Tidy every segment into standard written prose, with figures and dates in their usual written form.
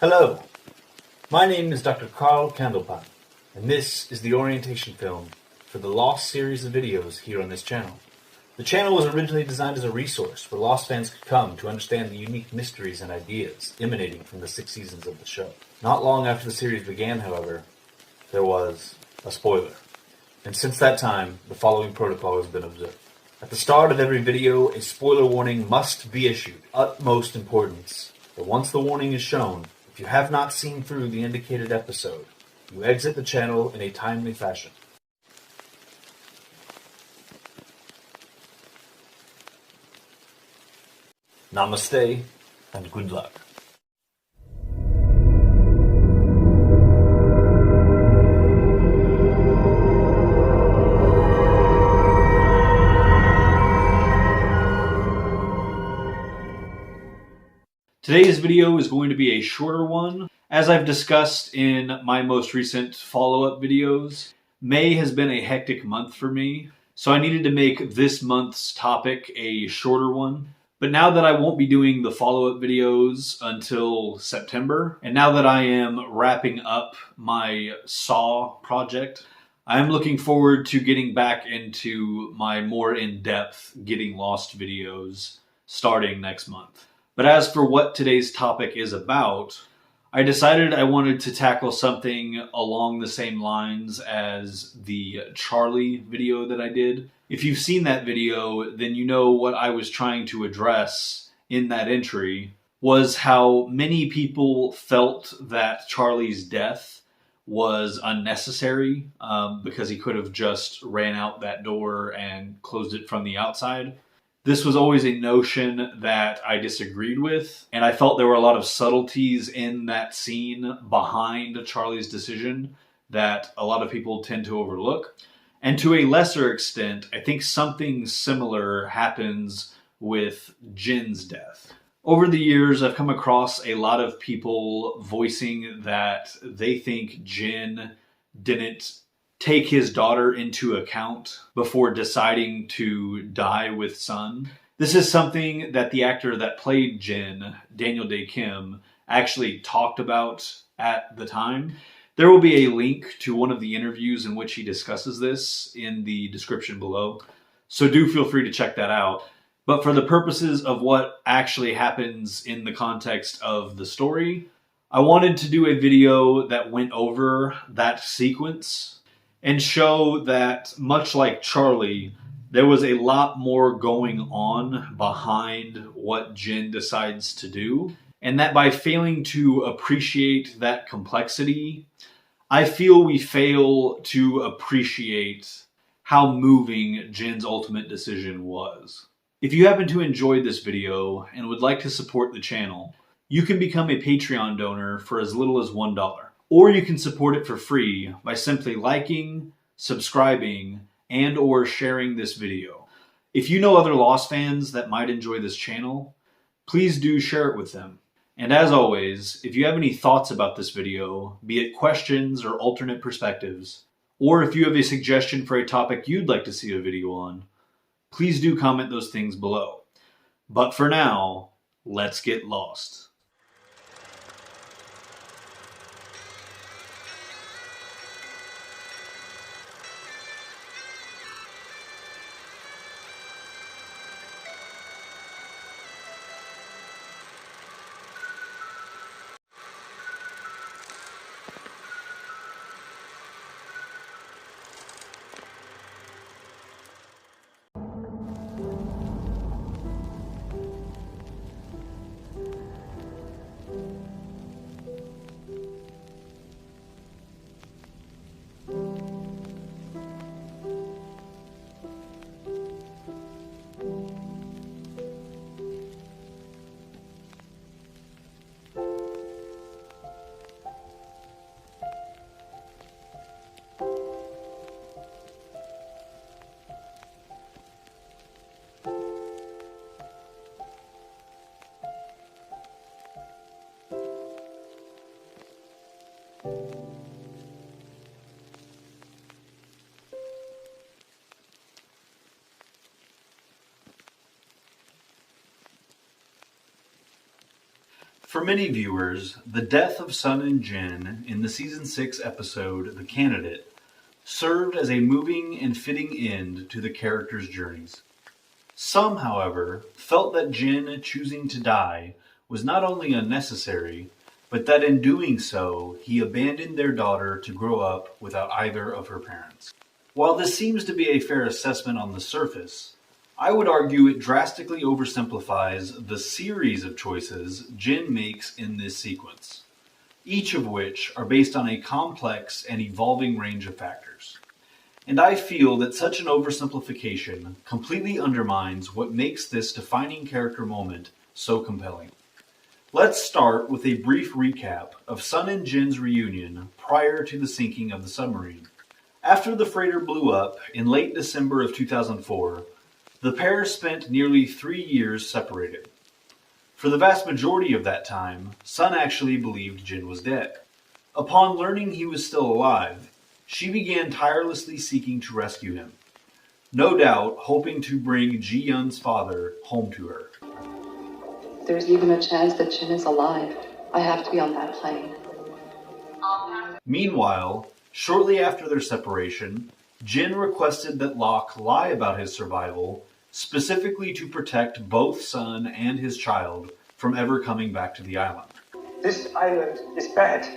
Hello, my name is Dr. Carl Candlepot, and this is the orientation film for the Lost series of videos here on this channel. The channel was originally designed as a resource where Lost fans could come to understand the unique mysteries and ideas emanating from the 6 seasons of the show. Not long after the series began, however, there was a spoiler. And since that time, the following protocol has been observed. At the start of every video, a spoiler warning must be issued. Utmost importance. But once the warning is shown, if you have not seen through the indicated episode, you exit the channel in a timely fashion. Namaste, and good luck. Today's video is going to be a shorter one. As I've discussed in my most recent follow-up videos, May has been a hectic month for me, so I needed to make this month's topic a shorter one. But now that I won't be doing the follow-up videos until September, and now that I am wrapping up my Saw project, I'm looking forward to getting back into my more in-depth Getting Lost videos starting next month. But as for what today's topic is about, I decided I wanted to tackle something along the same lines as the Charlie video that I did. If you've seen that video, then you know what I was trying to address in that entry was how many people felt that Charlie's death was unnecessary because he could have just ran out that door and closed it from the outside. This was always a notion that I disagreed with, and I felt there were a lot of subtleties in that scene behind Charlie's decision that a lot of people tend to overlook. And to a lesser extent, I think something similar happens with Jin's death. Over the years, I've come across a lot of people voicing that they think Jin didn't take his daughter into account before deciding to die with Sun. This is something that the actor that played Jin, Daniel Dae Kim, actually talked about at the time. There will be a link to one of the interviews in which he discusses this in the description below, so do feel free to check that out. But for the purposes of what actually happens in the context of the story, I wanted to do a video that went over that sequence and show that, much like Charlie, there was a lot more going on behind what Jin decides to do, and that by failing to appreciate that complexity, I feel we fail to appreciate how moving Jin's ultimate decision was. If you happen to enjoy this video and would like to support the channel, you can become a Patreon donor for as little as $1. Or you can support it for free by simply liking, subscribing, and or sharing this video. If you know other Lost fans that might enjoy this channel, please do share it with them. And as always, if you have any thoughts about this video, be it questions or alternate perspectives, or if you have a suggestion for a topic you'd like to see a video on, please do comment those things below. But for now, let's get lost. For many viewers, the death of Sun and Jin in the Season 6 episode The Candidate served as a moving and fitting end to the characters' journeys. Some, however, felt that Jin choosing to die was not only unnecessary, but that in doing so, he abandoned their daughter to grow up without either of her parents. While this seems to be a fair assessment on the surface, I would argue it drastically oversimplifies the series of choices Jin makes in this sequence, each of which are based on a complex and evolving range of factors. And I feel that such an oversimplification completely undermines what makes this defining character moment so compelling. Let's start with a brief recap of Sun and Jin's reunion prior to the sinking of the submarine. After the freighter blew up in late December of 2004, the pair spent nearly 3 years separated. For the vast majority of that time, Sun actually believed Jin was dead. Upon learning he was still alive, she began tirelessly seeking to rescue him, no doubt hoping to bring Ji-Yun's father home to her. There's even a chance that Jin is alive. I have to be on that plane. Meanwhile, shortly after their separation, Jin requested that Locke lie about his survival, specifically to protect both Sun and his child from ever coming back to the island. This island is bad.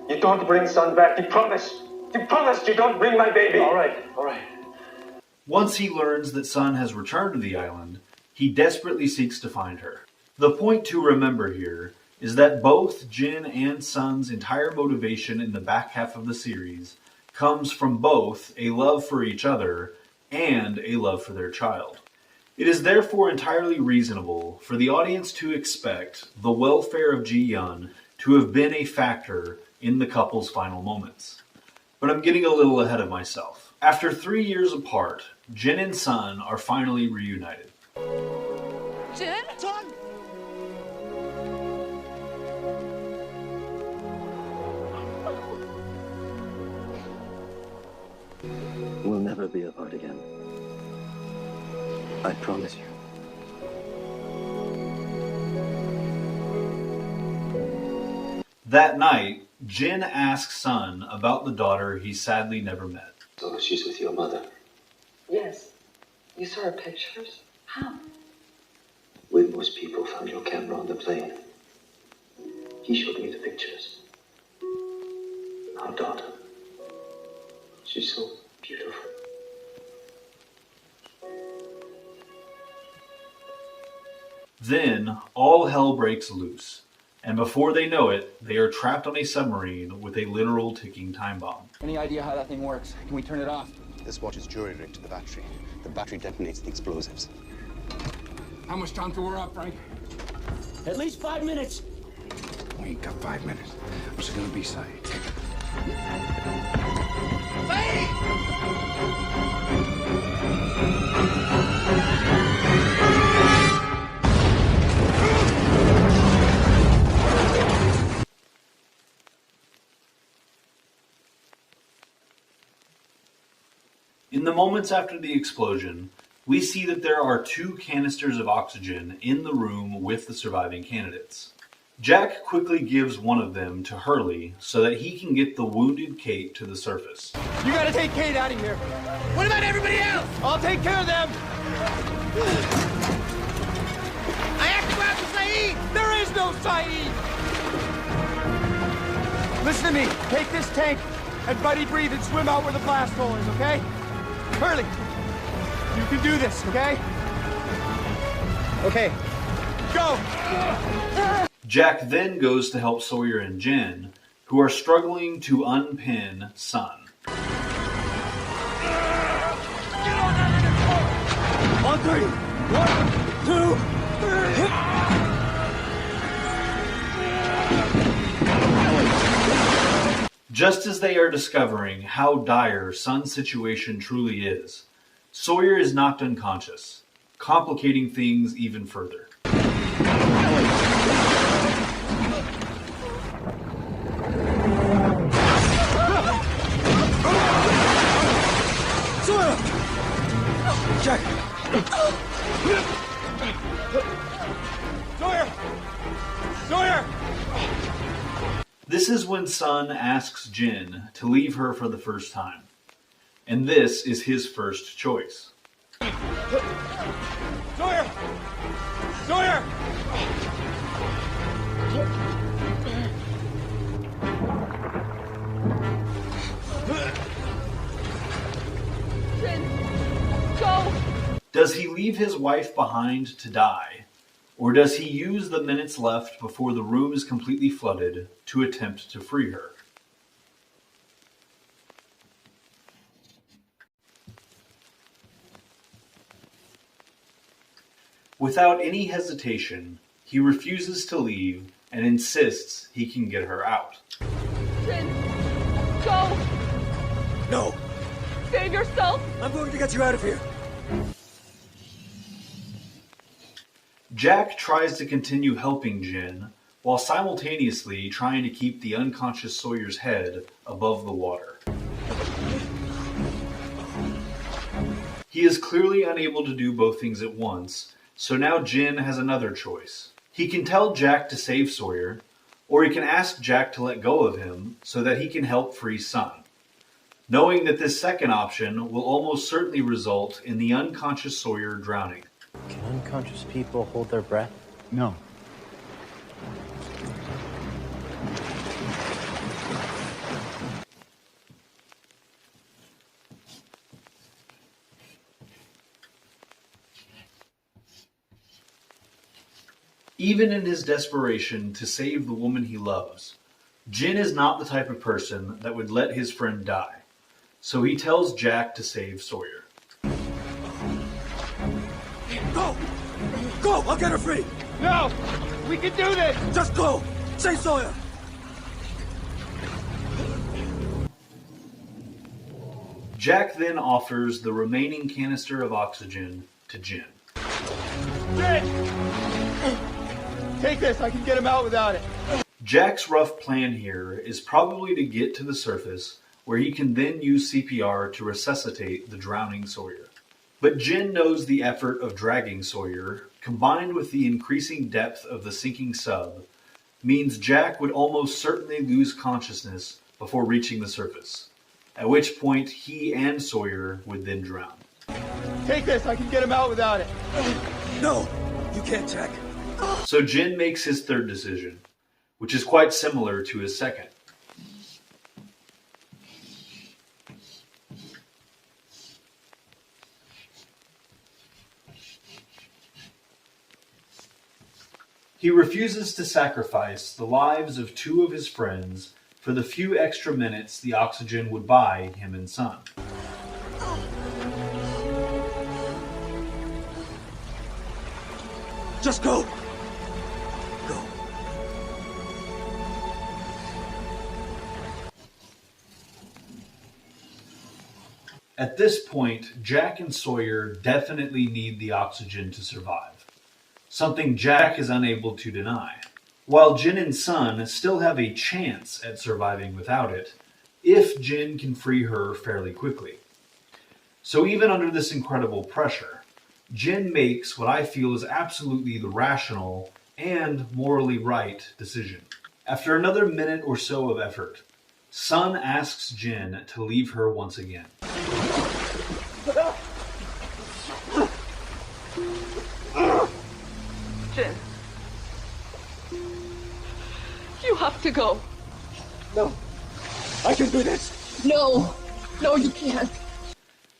You don't bring Sun back. You promised. You promised you don't bring my baby. All right. Once he learns that Sun has returned to the island, he desperately seeks to find her. The point to remember here is that both Jin and Sun's entire motivation in the back half of the series comes from both a love for each other and a love for their child. It is therefore entirely reasonable for the audience to expect the welfare of Ji-Yun to have been a factor in the couple's final moments. But I'm getting a little ahead of myself. After 3 years apart, Jin and Sun are finally reunited. Jin? Sun! We'll never be apart again. I promise you. That night, Jin asks Sun about the daughter he sadly never met. So she's with your mother? Yes. You saw her pictures? How? Whitmore's people found your camera on the plane. He showed me the pictures. Our daughter. She's so beautiful. Then, all hell breaks loose, and before they know it, they are trapped on a submarine with a literal ticking time bomb. Any idea how that thing works? Can we turn it off? This watch is jury-rigged to the battery. The battery detonates the explosives. How much time till we're up, Frank? At least 5 minutes. We ain't got 5 minutes. What's it gonna be, Saeed? In the moments after the explosion, we see that there are 2 canisters of oxygen in the room with the surviving candidates. Jack quickly gives one of them to Hurley so that he can get the wounded Kate to the surface. You gotta take Kate out of here. What about everybody else? I'll take care of them. I have to go after Saeed. There is no Saeed. Listen to me. Take this tank and buddy breathe and swim out where the blast hole is, okay? Hurley, you can do this, okay? Okay, go! Jack then goes to help Sawyer and Jen, who are struggling to unpin Sun. On 3. 1, 2. Just as they are discovering how dire Sun's situation truly is, Sawyer is knocked unconscious, complicating things even further. Sawyer! Jack! Sawyer! Sawyer! This is when Sun asks Jin to leave her for the first time. And this is his first choice. Sawyer! Sawyer! Jin, go! Does he leave his wife behind to die? Or does he use the minutes left before the room is completely flooded to attempt to free her? Without any hesitation, he refuses to leave and insists he can get her out. Jin, go! No! Save yourself! I'm going to get you out of here! Jack tries to continue helping Jin while simultaneously trying to keep the unconscious Sawyer's head above the water. He is clearly unable to do both things at once, so now Jin has another choice. He can tell Jack to save Sawyer, or he can ask Jack to let go of him so that he can help free Sun, knowing that this second option will almost certainly result in the unconscious Sawyer drowning. Can unconscious people hold their breath? No. Even in his desperation to save the woman he loves, Jin is not the type of person that would let his friend die, so he tells Jack to save Sawyer. Go! Go! I'll get her free! No! We can do this! Just go! Save Sawyer! Jack then offers the remaining canister of oxygen to Jin. Jin! Take this, I can get him out without it. Jack's rough plan here is probably to get to the surface where he can then use CPR to resuscitate the drowning Sawyer. But Jin knows the effort of dragging Sawyer, combined with the increasing depth of the sinking sub, means Jack would almost certainly lose consciousness before reaching the surface, at which point he and Sawyer would then drown. Take this, I can get him out without it. No! You can't, Jack. So Jin makes his third decision, which is quite similar to his second. He refuses to sacrifice the lives of two of his friends for the few extra minutes the oxygen would buy him and Sun. Just go! Go. At this point, Jack and Sawyer definitely need the oxygen to survive, something Jack is unable to deny, while Jin and Sun still have a chance at surviving without it, if Jin can free her fairly quickly. So even under this incredible pressure, Jin makes what I feel is absolutely the rational and morally right decision. After another minute or so of effort, Sun asks Jin to leave her once again. Jin. You have to go. No. I can do this. No. No, you can't.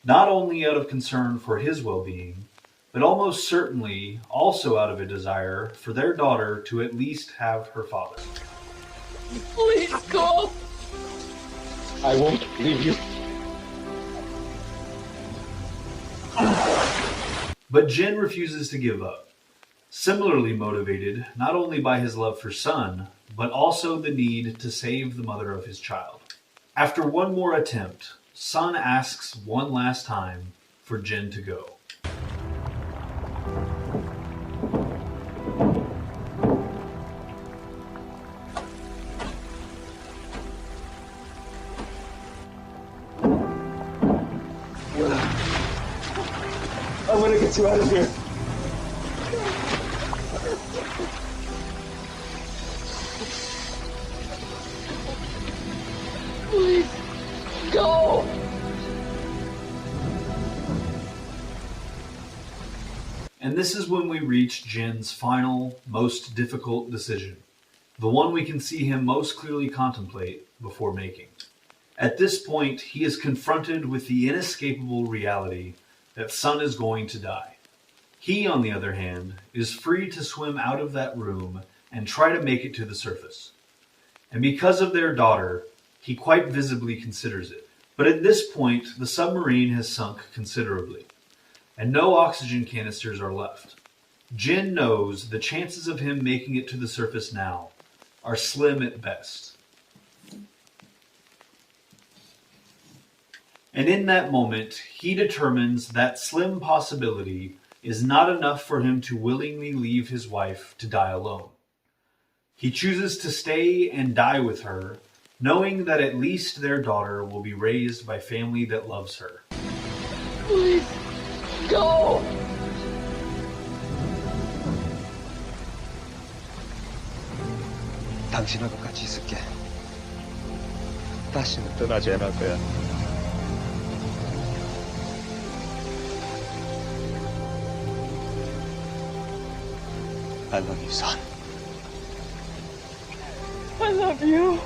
Not only out of concern for his well-being, but almost certainly also out of a desire for their daughter to at least have her father. Please go. I won't leave you. But Jin refuses to give up, similarly motivated not only by his love for Sun, but also the need to save the mother of his child. After one more attempt, Sun asks one last time for Jin to go. I want to get you out of here. And this is when we reach Jin's final, most difficult decision. The one we can see him most clearly contemplate before making. At this point, he is confronted with the inescapable reality that Sun is going to die. He, on the other hand, is free to swim out of that room and try to make it to the surface. And because of their daughter, he quite visibly considers it. But at this point, the submarine has sunk considerably, and no oxygen canisters are left. Jin knows the chances of him making it to the surface now are slim at best. And in that moment, he determines that slim possibility is not enough for him to willingly leave his wife to die alone. He chooses to stay and die with her, knowing that at least their daughter will be raised by family that loves her. Please, go! 당신하고 같이 있을게. 다시는 떠나지 않을 거야. I love you, son. I love you.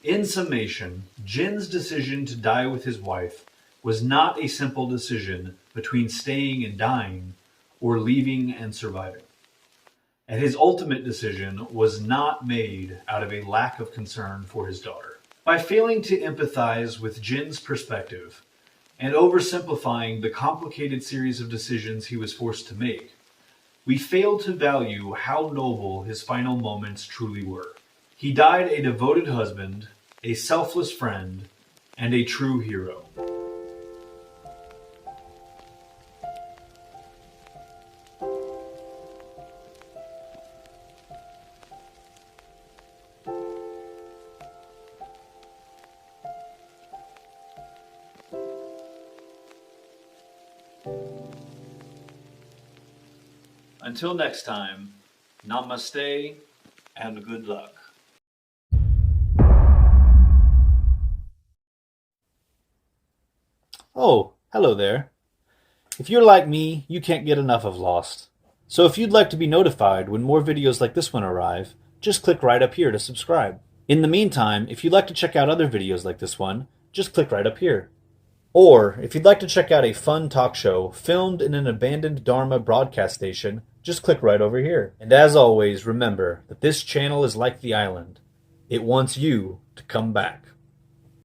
In summation, Jin's decision to die with his wife was not a simple decision between staying and dying or leaving and surviving. And his ultimate decision was not made out of a lack of concern for his daughter. By failing to empathize with Jin's perspective and oversimplifying the complicated series of decisions he was forced to make, we fail to value how noble his final moments truly were. He died a devoted husband, a selfless friend, and a true hero. Until next time, namaste and good luck. Oh, hello there. If you're like me, you can't get enough of Lost. So if you'd like to be notified when more videos like this one arrive, just click right up here to subscribe. In the meantime, if you'd like to check out other videos like this one, just click right up here. Or, if you'd like to check out a fun talk show filmed in an abandoned Dharma broadcast station, just click right over here. And as always, remember that this channel is like the island. It wants you to come back.